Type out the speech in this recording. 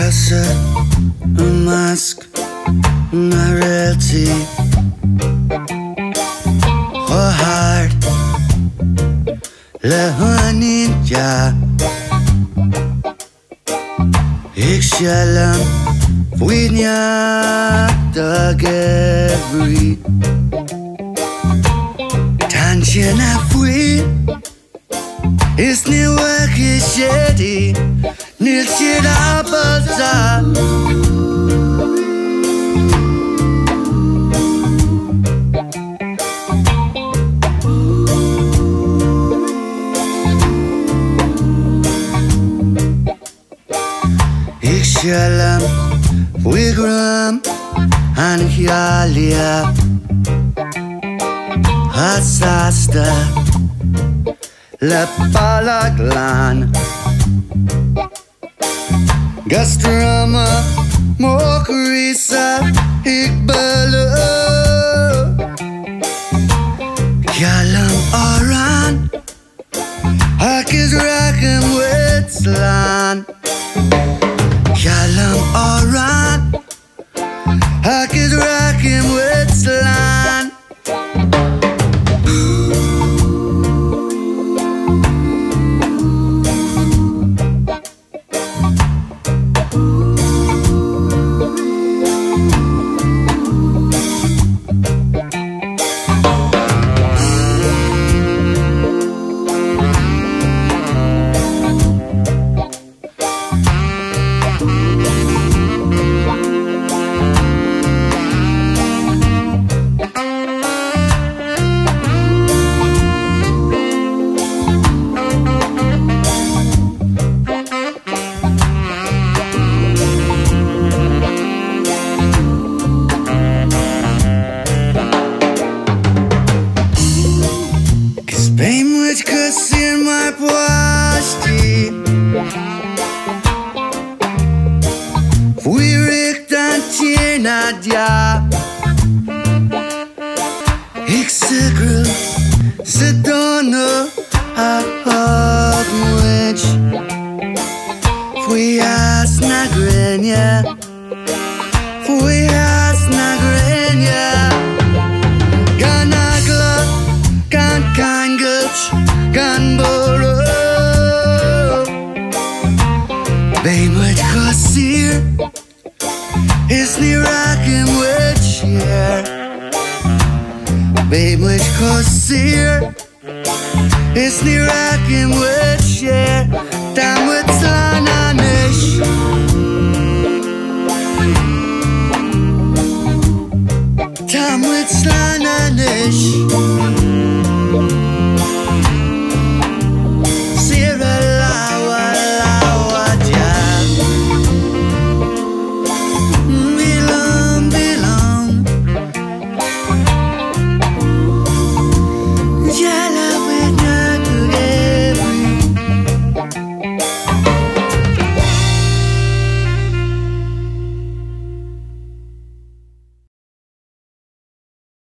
Casa, a mask, my reality. Her heart, le ninja. Ik shalom, vujnia dagevri. Tanchen afwi, is ni waki shedi, nil shida balza. Ik shalom, wigram, anhialia. Hatsasta, le palaglan. Gastrama, mokrisa, ik belu. Yalam oran, hak is rakem witslan. Yalam oran, hak is rakem witslan. Bejmüć kasir my płaszczy. Wyryk dan cię nadia. Ik segru zadono a odmyć. Twój jas na grenie. Twój jas na grenie. Ganagla, kan borrow. Bejmüć kasir is ni rakem witcher. Bejmüć kasir is ni rakem witcher. Tam witslan anish. Tam witslan anish.